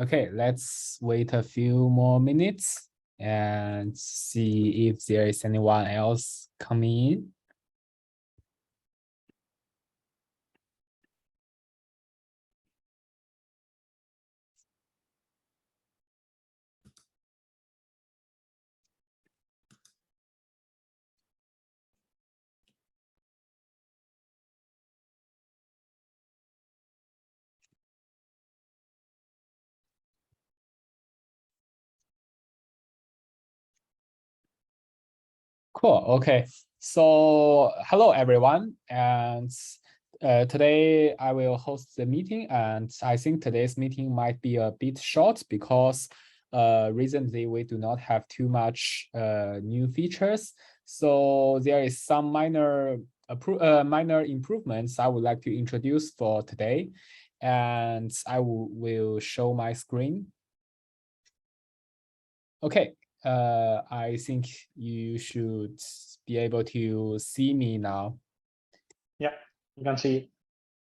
Okay, let's wait a few more minutes and see if there is anyone else coming in. Cool. Okay. So hello, everyone. And today I will host the meeting. And I think today's meeting might be a bit short because recently we do not have too much new features. So there is some minor improvements I would like to introduce for today. And I will show my screen. Okay. I think you should be able to see me now. Yeah, you can see.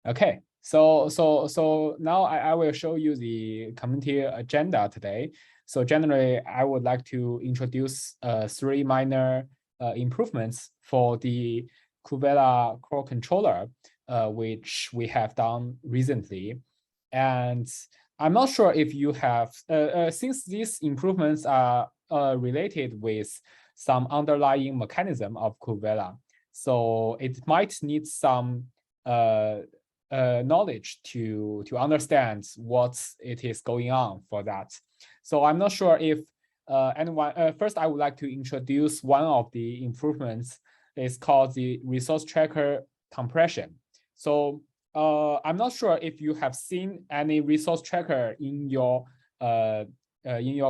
Okay, so now I will show you the community agenda today. So generally, I would like to introduce three minor improvements for the KubeVela core controller, which we have done recently. And I'm not sure if you have, since these improvements are related with some underlying mechanism of KubeVela, so it might need some knowledge to understand what it is going on for that. So I'm not sure if anyone, first I would like to introduce one of the improvements. It's called the ResourceTracker compression. So I'm not sure if you have seen any ResourceTracker in your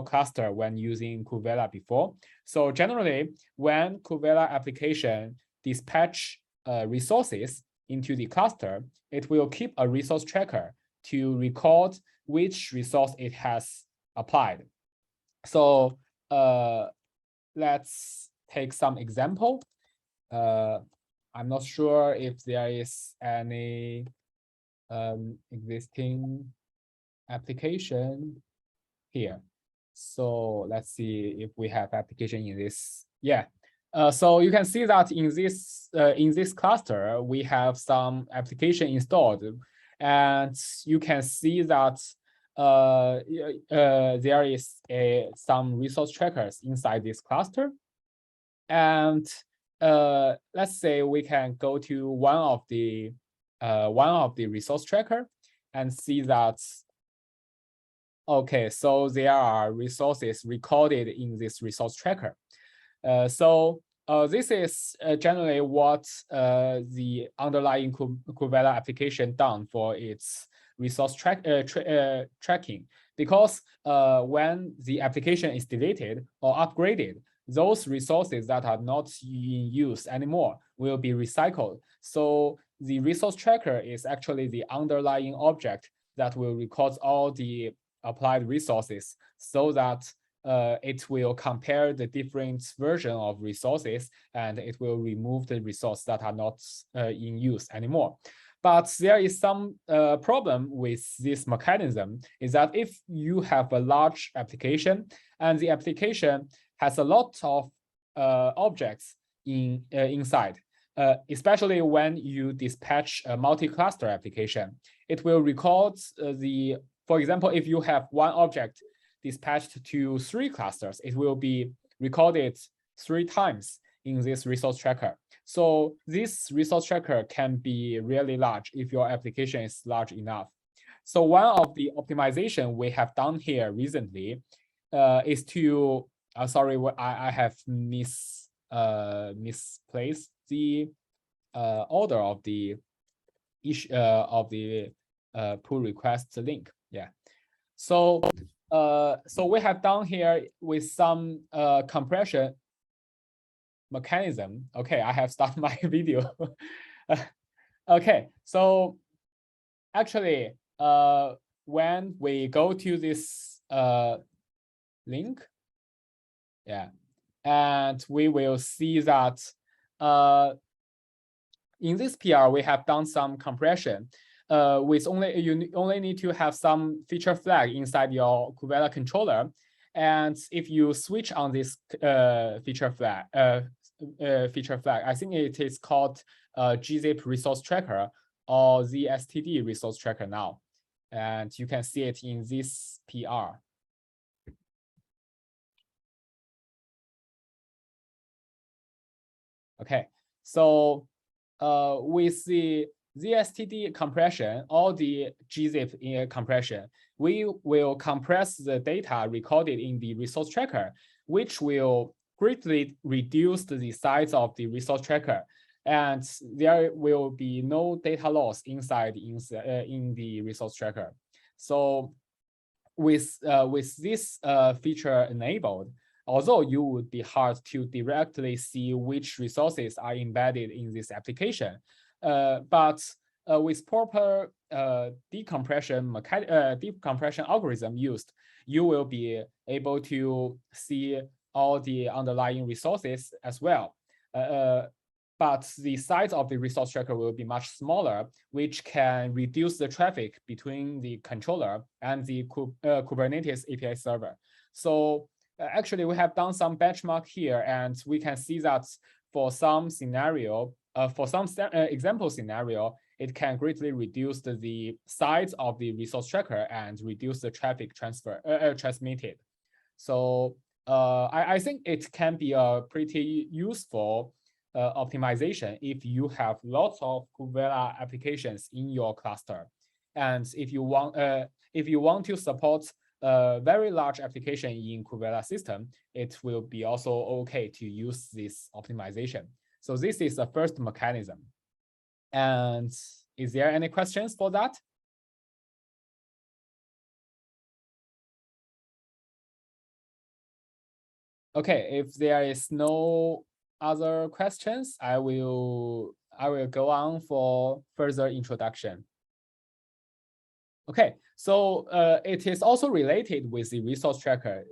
cluster when using KubeVela before. So generally, when KubeVela application dispatch resources into the cluster, it will keep a resource tracker to record which resource it has applied. So let's take some example. I'm not sure if there is any existing application here. So let's see if we have application in this. Yeah. So you can see that in this cluster, we have some application installed, and you can see that there is some resource trackers inside this cluster. And let's say we can go to one of the resource tracker and see that. Okay, so there are resources recorded in this resource tracker. So this is generally what the underlying KubeVela application done for its resource tracking. Because when the application is deleted or upgraded, those resources that are not in use anymore will be recycled. So the resource tracker is actually the underlying object that will record all the applied resources so that it will compare the different version of resources and it will remove the resources that are not in use anymore. But there is some problem with this mechanism is that if you have a large application and the application has a lot of objects inside, especially when you dispatch a multi-cluster application, it will record for example, if you have one object dispatched to 3 clusters, it will be recorded 3 times in this resource tracker. So this resource tracker can be really large if your application is large enough. So one of the optimization we have done here recently is to, sorry, I have misplaced the order of the pull request link. Yeah. So so we have done here with some compression mechanism. Okay, I have started my video. Okay, so actually when we go to this link, yeah, and we will see that in this PR we have done some compression. with you only need to have some feature flag inside your KubeVela controller. And if you switch on this feature flag, I think it is called gzip resource tracker or ZSTD resource tracker now. And you can see it in this PR. Okay, so with the ZSTD compression or the gzip compression, we will compress the data recorded in the resource tracker, which will greatly reduce the size of the resource tracker, and there will be no data loss inside in the resource tracker. So with this feature enabled, although you would be hard to directly see which resources are embedded in this application, but with proper decompression algorithm used, you will be able to see all the underlying resources as well. But the size of the resource tracker will be much smaller, which can reduce the traffic between the controller and the Kubernetes API server. So actually, we have done some benchmark here, and we can see that for some scenario, example scenario, it can greatly reduce the size of the resource tracker and reduce the traffic transmitted. So I think it can be a pretty useful optimization if you have lots of KubeVela applications in your cluster, and if you want to support a very large application in KubeVela system, it will be also okay to use this optimization. So this is the first mechanism. And is there any questions for that? Okay, if there is no other questions, I will go on for further introduction. Okay, so it is also related with the resource tracker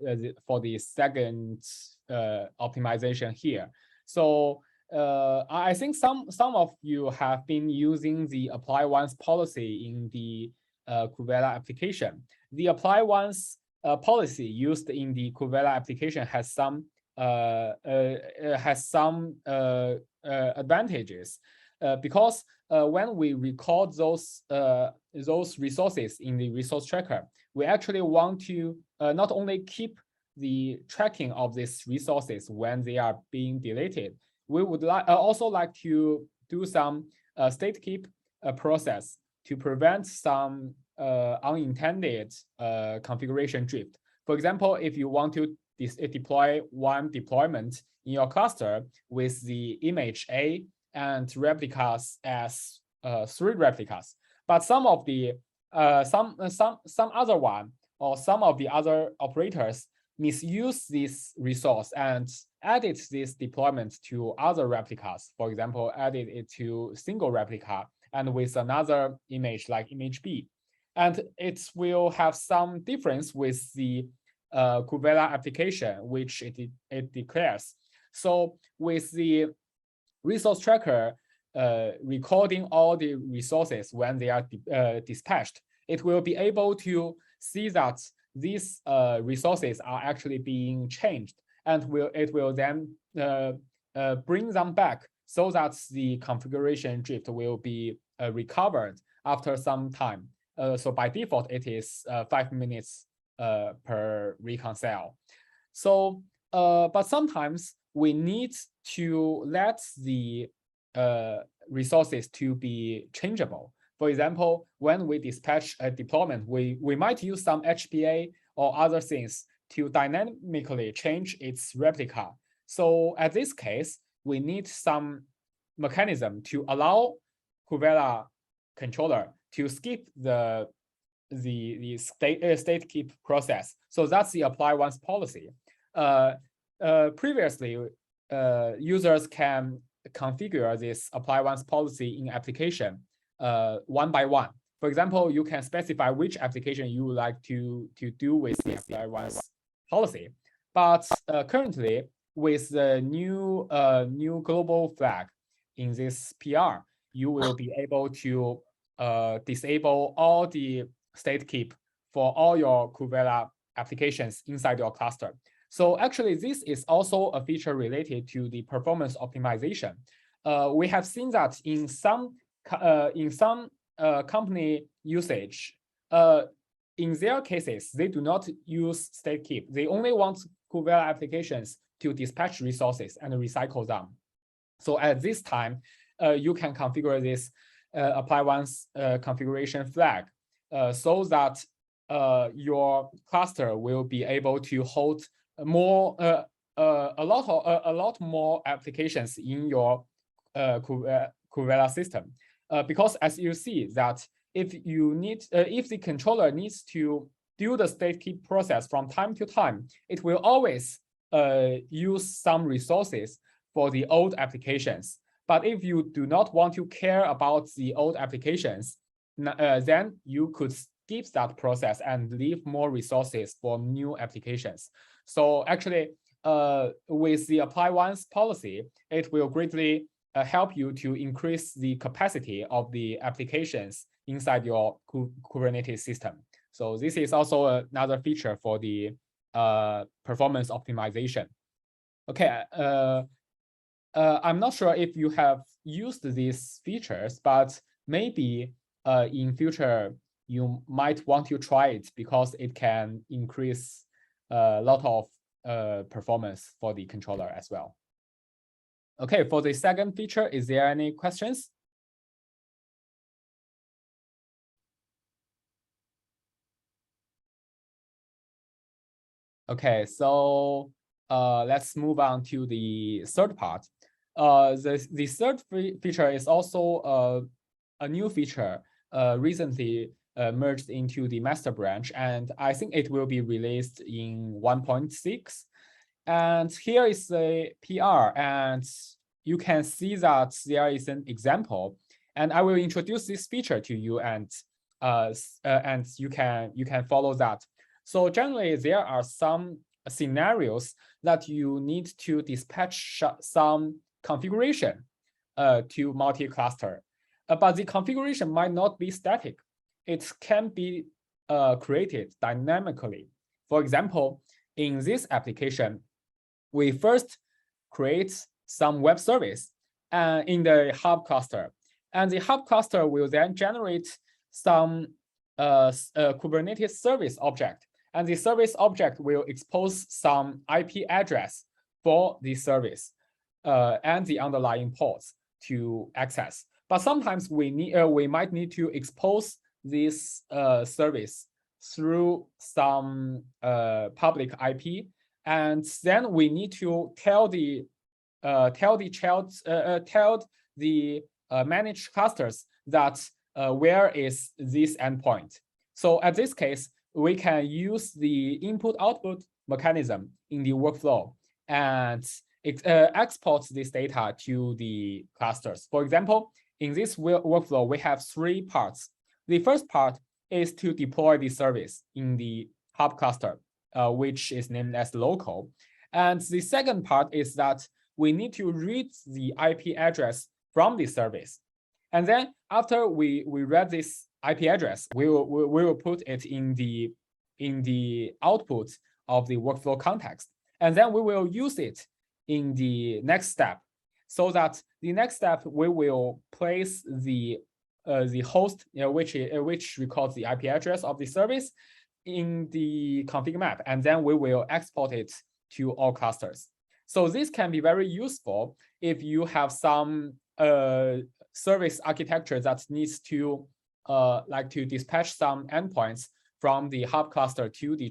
for the second optimization here. So I think some of you have been using the apply once policy in the KubeVela application. The apply once policy used in the KubeVela application has some advantages because when we record those resources in the resource tracker, we actually want to not only keep the tracking of these resources when they are being deleted, we would also like to do some state keep process to prevent some unintended configuration drift. For example, if you want to deploy one deployment in your cluster with the image A and replicas as 3 replicas, but some of the some other one or some of the other operators misuse this resource and added this deployment to other replicas. For example, added it to single replica and with another image like image B, and it will have some difference with the KubeVela application, which it declares. So with the resource tracker recording all the resources when they are dispatched, it will be able to see that these resources are actually being changed, and it will then bring them back so that the configuration drift will be recovered after some time. So by default, it is 5 minutes per reconcile. So, but sometimes we need to let the resources to be changeable. For example, when we dispatch a deployment, we might use some HBA or other things to dynamically change its replica. So at this case, we need some mechanism to allow KubeVela controller to skip the state keep process. So that's the apply once policy. Previously, users can configure this apply once policy in application one by one. For example, you can specify which application you would like to do with the apply once policy. But currently, with the new global flag in this PR, you will be able to disable all the state keep for all your KubeVela applications inside your cluster. So actually, this is also a feature related to the performance optimization. We have seen that in some company usage, in their cases, they do not use state keep. They only want KubeVela applications to dispatch resources and recycle them. So at this time, you can configure this apply once configuration flag so that your cluster will be able to hold more a lot more applications in your KubeVela system, because as you see that if the controller needs to do the state keep process from time to time, it will always use some resources for the old applications. But if you do not want to care about the old applications, then you could skip that process and leave more resources for new applications. So actually, with the apply once policy, it will greatly help you to increase the capacity of the applications inside your Kubernetes system. So this is also another feature for the performance optimization. Okay, I'm not sure if you have used these features, but maybe in future you might want to try it because it can increase a lot of performance for the controller as well. Okay, for the second feature, is there any questions? Okay, so let's move on to the third part. The third feature is also a new feature recently merged into the master branch, and I think it will be released in 1.6. And here is the PR, and you can see that there is an example. And I will introduce this feature to you, and you can follow that. So generally, there are some scenarios that you need to dispatch some configuration to multi-cluster, but the configuration might not be static. It can be created dynamically. For example, in this application, we first create some web service in the hub cluster, and the hub cluster will then generate some Kubernetes service object, and the service object will expose some IP address for the service and the underlying ports to access. But sometimes we might need to expose this service through some public IP, and then we need to tell the managed clusters that where is this endpoint. So at this case, we can use the input-output mechanism in the workflow and export this data to the clusters. For example, in this workflow, we have three parts. The first part is to deploy the service in the hub cluster, which is named as local. And the second part is that we need to read the IP address from the service. And then after we read this IP address, we will put it in the output of the workflow context. And then we will use it in the next step, so that the next step we will place the host, which records the IP address of the service in the config map, and then we will export it to all clusters. So this can be very useful if you have some service architecture that needs to to dispatch some endpoints from the hub cluster to the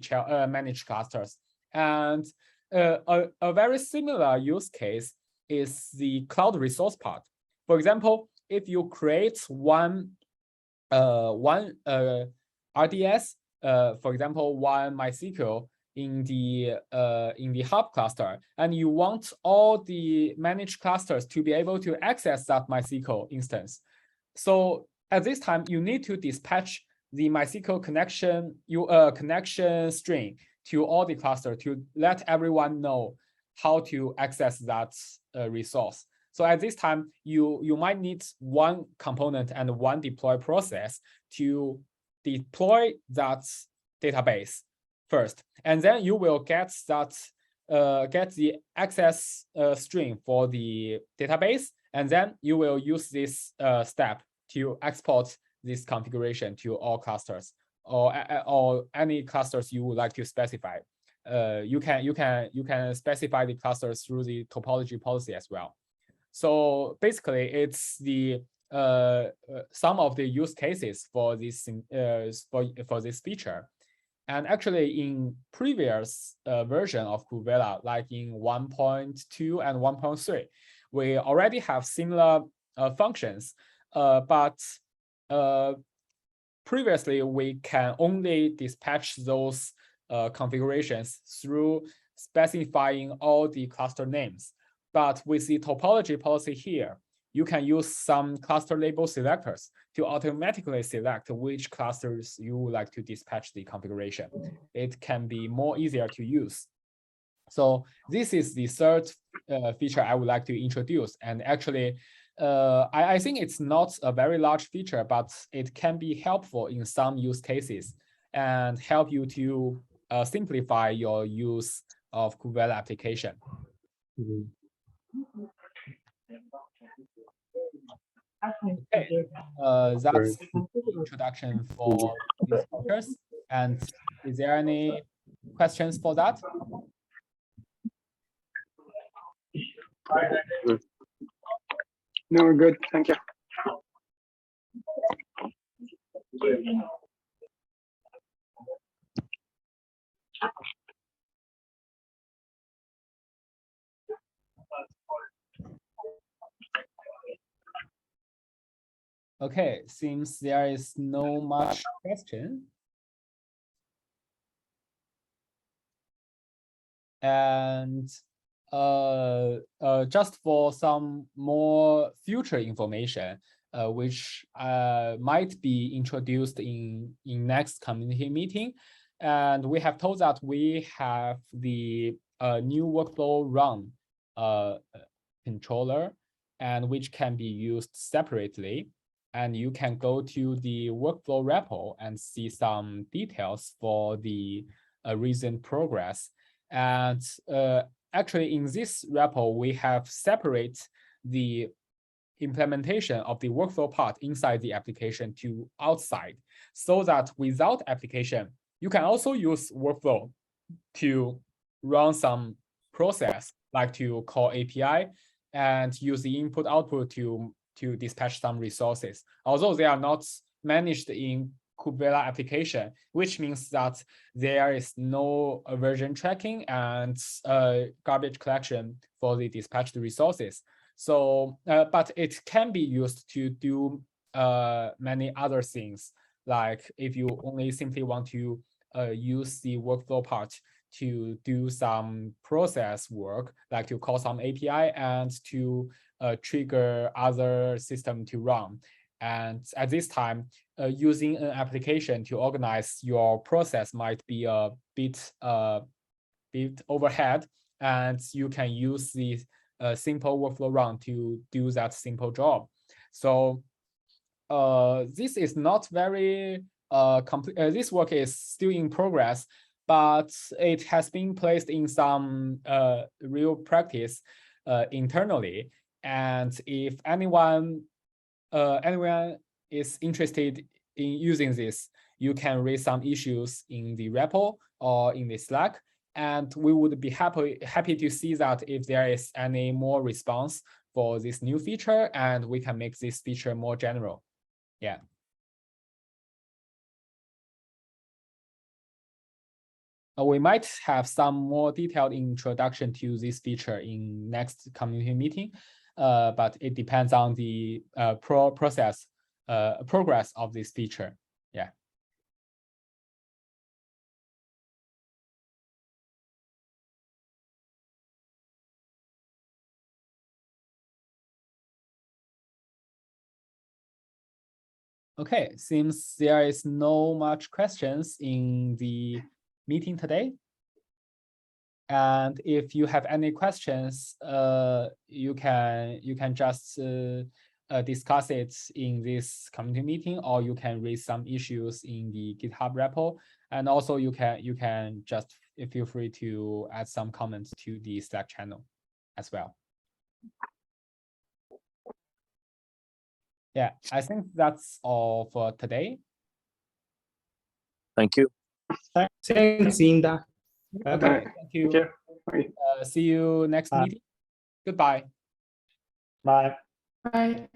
managed clusters. And a very similar use case is the cloud resource part. For example, if you create one RDS, for example, one MySQL in the hub cluster, and you want all the managed clusters to be able to access that MySQL instance. So at this time, you need to dispatch the MySQL connection string to all the cluster to let everyone know how to access that resource. So at this time, you might need one component and one deploy process to deploy that database first, and then you will get that get the access string for the database, and then you will use this step to export this configuration to all clusters or any clusters you would like to specify. You can specify the clusters through the topology policy as well. So basically, it's the some of the use cases for this for this feature. And actually, in previous version of KubeVela, like in 1.2 and 1.3, we already have similar functions, but previously we can only dispatch those configurations through specifying all the cluster names. But with the topology policy here, you can use some cluster label selectors to automatically select which clusters you would like to dispatch the configuration. It can be more easier to use. So this is the third feature I would like to introduce. And actually, I think it's not a very large feature, but it can be helpful in some use cases and help you to simplify your use of KubeVela application. Okay, that's the introduction for these features. And is there any questions for that? No, we're good. Thank you. Okay, seems there is no much question. And just for some more future information, which might be introduced in next community meeting. And we have told that we have the new workflow run controller, and which can be used separately. And you can go to the workflow repo and see some details for the recent progress. And actually, in this repo, we have separate the implementation of the workflow part inside the application to outside, so that without application, you can also use workflow to run some process, like to call API and use the input-output to dispatch some resources, although they are not managed in KubeVela application, which means that there is no version tracking and garbage collection for the dispatched resources. So, but it can be used to do many other things, like if you only simply want to use the workflow part to do some process work, like to call some API and to trigger other system to run. And at this time, using an application to organize your process might be a bit overhead, and you can use the simple workflow run to do that simple job. So this is not very complete. This work is still in progress, but it has been placed in some real practice internally. And if anyone is interested in using this, you can raise some issues in the repo or in the Slack, and we would be happy to see that if there is any more response for this new feature, and we can make this feature more general. Yeah. We might have some more detailed introduction to this feature in next community meeting, but it depends on the progress of this feature. Yeah. Okay, seems there is no much questions in the meeting today. And if you have any questions, you can just discuss it in this community meeting, or you can raise some issues in the GitHub repo. And also you can just feel free to add some comments to the Slack channel as well. Yeah, I think that's all for today. Thank you. Thanks, Inda. Okay, thank you. Bye. See you next meeting. Goodbye. Bye. Bye.